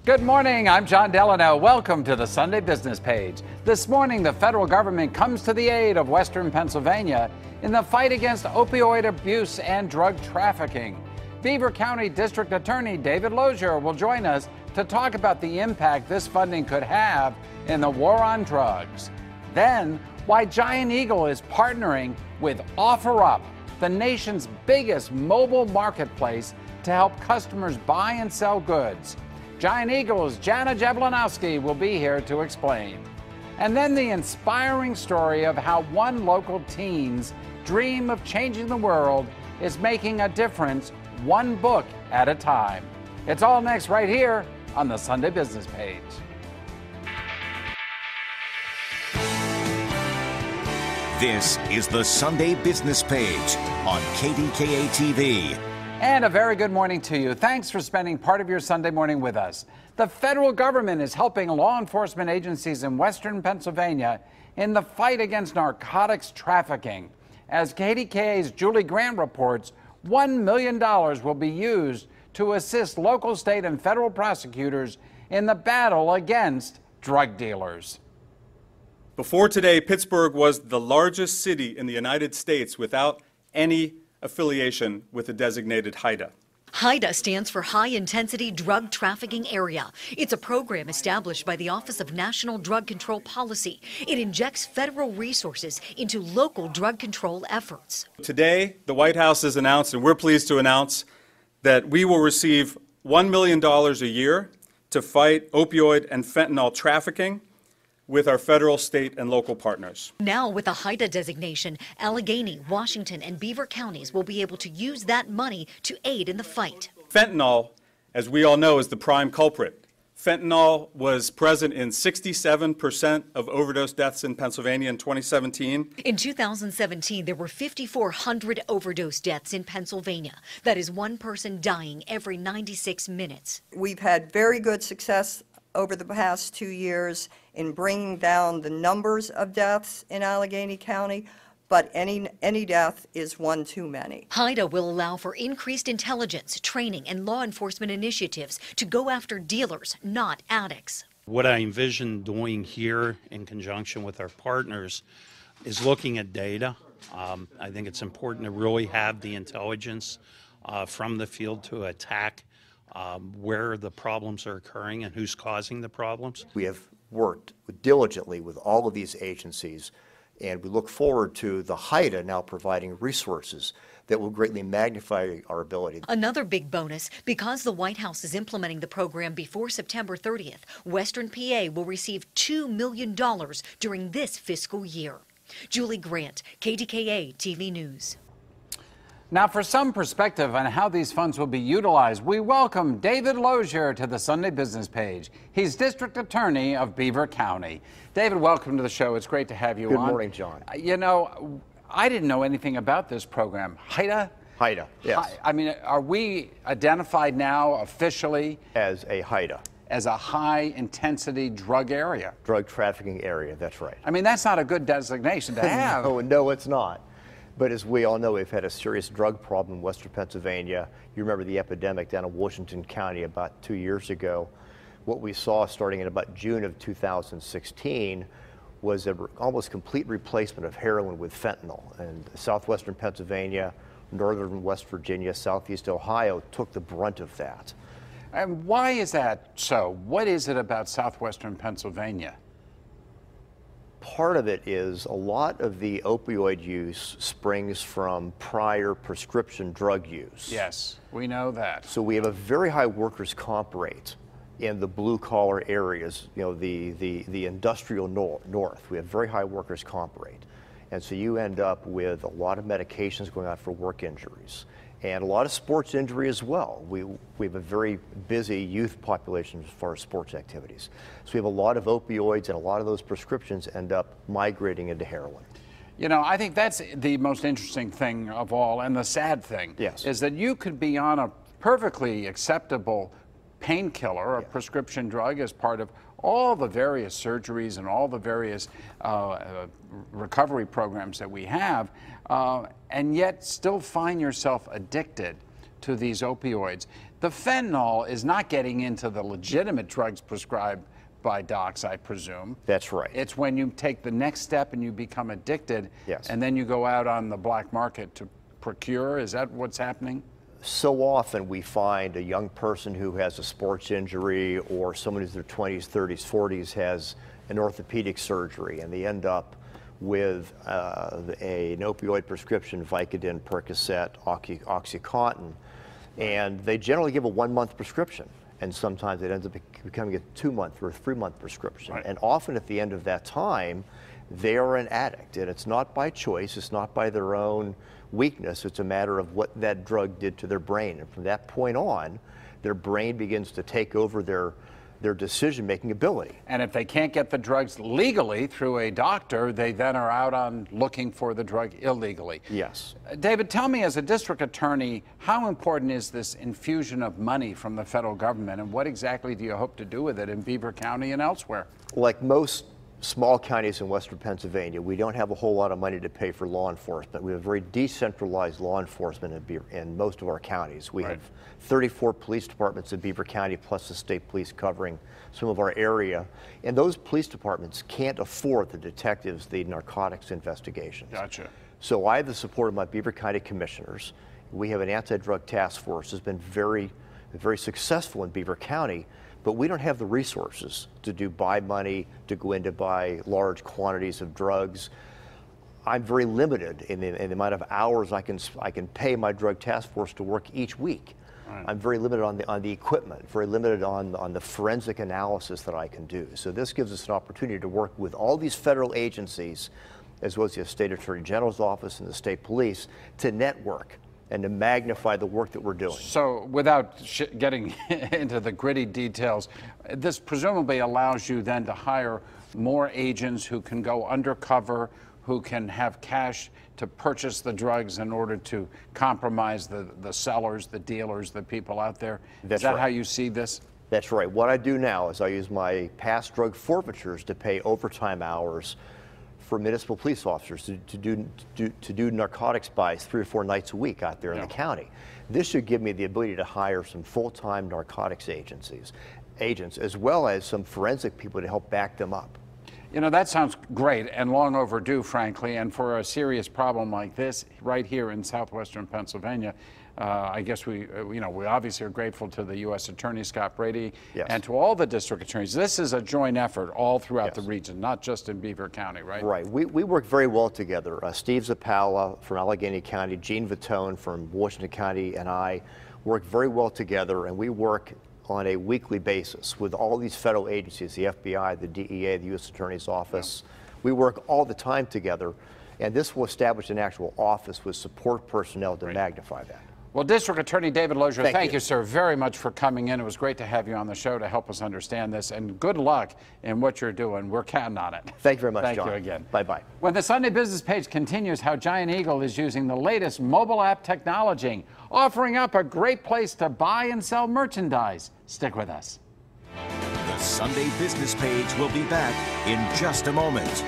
Good morning, I'm John Delano. Welcome to the Sunday Business Page. This morning, the federal government comes to the aid of Western Pennsylvania in the fight against opioid abuse and drug trafficking. Beaver County District Attorney David Lozier will join us to talk about the impact this funding could have in the war on drugs. Then, why Giant Eagle is partnering with OfferUp, the nation's biggest mobile marketplace, to help customers buy and sell goods. Giant Eagle's Jana Jablonowski will be here to explain. And then the inspiring story of how one local teen's dream of changing the world is making a difference one book at a time. It's all next right here on the Sunday Business Page. This is the Sunday Business Page on KDKA TV. And a very good morning to you. Thanks for spending part of your Sunday morning with us. The federal government is helping law enforcement agencies in Western Pennsylvania in the fight against narcotics trafficking. As KDKA's Julie Grant reports, $1 million will be used to assist local, state, and federal prosecutors in the battle against drug dealers. Before today, Pittsburgh was the largest city in the United States without any affiliation with the designated HIDTA. HIDTA stands for High Intensity Drug Trafficking Area. It's a program established by the Office of National Drug Control Policy. It injects federal resources into local drug control efforts. Today, the White House has announced, and we're pleased to announce, that we will receive $1 million a year to fight opioid and fentanyl trafficking with our federal, state, and local partners. Now, with a HIDTA designation, Allegheny, Washington, and Beaver counties will be able to use that money to aid in the fight. Fentanyl, as we all know, is the prime culprit. Fentanyl was present in 67% of overdose deaths in Pennsylvania in 2017. In 2017, there were 5,400 overdose deaths in Pennsylvania. That is one person dying every 96 minutes. We've had very good success over the past 2 years in bringing down the numbers of deaths in Allegheny County, but any death is one too many. HIDTA will allow for increased intelligence, training, and law enforcement initiatives to go after dealers, not addicts. What I envision doing here in conjunction with our partners is looking at data. I think it's important to really have the intelligence from the field to attack where the problems are occurring and who's causing the problems. We have worked diligently with all of these agencies, and we look forward to the HIDTA now providing resources that will greatly magnify our ability. Another big bonus, because the White House is implementing the program before September 30th, Western PA will receive $2 million during this fiscal year. Julie Grant, KDKA TV News. Now, for some perspective on how these funds will be utilized, we welcome David Lozier to the Sunday Business Page. He's District Attorney of Beaver County. David, welcome to the show. It's great to have you on. Good morning, John. You know, I didn't know anything about this program. HIDTA? HIDTA, yes. I mean, are we identified now officially as a HIDTA? As a high-intensity drug area? Drug trafficking area, that's right. I mean, that's not a good designation to have. No, it's not. But as we all know, we've had a serious drug problem in Western Pennsylvania. You remember the epidemic down in Washington County about 2 years ago. What we saw starting in about June of 2016 was an almost complete replacement of heroin with fentanyl. And southwestern Pennsylvania, northern West Virginia, southeast Ohio took the brunt of that. And why is that so? What is it about southwestern Pennsylvania? Part of it is a lot of the opioid use springs from prior prescription drug use. Yes, we know that. So we have a very high workers' comp rate in the blue-collar areas, you know, the industrial north. We have very high workers' comp rate. And so you end up with a lot of medications going out for work injuries and a lot of sports injury as well. We have a very busy youth population as far as sports activities. So we have a lot of opioids, and a lot of those prescriptions end up migrating into heroin. You know, I think that's the most interesting thing of all, and the sad thing is that you could be on a perfectly acceptable painkiller, a prescription drug, as part of all the various surgeries and all the various recovery programs that we have, and yet still find yourself addicted to these opioids. The fentanyl is not getting into the legitimate drugs prescribed by docs, I presume. That's right. It's when you take the next step and you become addicted, Yes. and then you go out on the black market to procure. Is that what's happening? So often we find a young person who has a sports injury, or someone who's in their 20s, 30s, 40s has an orthopedic surgery, and they end up with an opioid prescription, Vicodin, Percocet, OxyContin, and they generally give a 1-month prescription, and sometimes it ends up becoming a 2-month or a 3-month prescription. Right. And often at the end of that time, they are an addict, and it's not by choice, it's not by their own weakness, it's a matter of what that drug did to their brain. And from that point on, their brain begins to take over their decision-making ability. And if they can't get the drugs legally through a doctor, they then are out on looking for the drug illegally. Yes. David, tell me, as a district attorney, how important is this infusion of money from the federal government, and what exactly do you hope to do with it in Beaver County and elsewhere? Like most small counties in western Pennsylvania, we don't have a whole lot of money to pay for law enforcement. We have very decentralized law enforcement in most of our counties. We have 34 police departments in Beaver County, plus the state police covering some of our area. And those police departments can't afford the detectives, the narcotics investigations. Gotcha. So I have the support of my Beaver County commissioners. We have an anti-drug task force that's been very, very successful in Beaver County, but we don't have the resources to buy money, to go in to buy large quantities of drugs. I'm very limited in the amount of hours I can pay my drug task force to work each week. Right. I'm very limited on the equipment, very limited on the forensic analysis that I can do. So this gives us an opportunity to work with all these federal agencies, as well as the State Attorney General's office and the state police, to network and to magnify the work that we're doing. So without getting into the gritty details, this presumably allows you then to hire more agents who can go undercover, who can have cash to purchase the drugs in order to compromise the sellers, the dealers, the people out there. That's Is that right. how you see this? That's right. What I do now is I use my past drug forfeitures to pay overtime hours for municipal police officers to do narcotics buys 3 or 4 nights a week out there in the county. This should give me the ability to hire some full-time narcotics agents, as well as some forensic people to help back them up. You know, that sounds great and long overdue, frankly, and for a serious problem like this right here in southwestern Pennsylvania, I guess we obviously are grateful to the U.S. Attorney Scott Brady and to all the district attorneys. This is a joint effort all throughout the region, not just in Beaver County, right? Right. We work very well together. Steve Zappala from Allegheny County, Gene Vitone from Washington County, and I work very well together, and we work on a weekly basis with all these federal agencies, the FBI, the DEA, the U.S. Attorney's Office. We work all the time together, and this will establish an actual office with support personnel to magnify that. Well, District Attorney David Lozier, thank you, sir, very much for coming in. It was great to have you on the show to help us understand this, and good luck in what you're doing. We're counting on it. Thank you very much, John. Thank you again. Bye-bye. When the Sunday Business Page continues how Giant Eagle is using the latest mobile app technology, offering up a great place to buy and sell merchandise. Stick with us. The Sunday Business Page will be back in just a moment.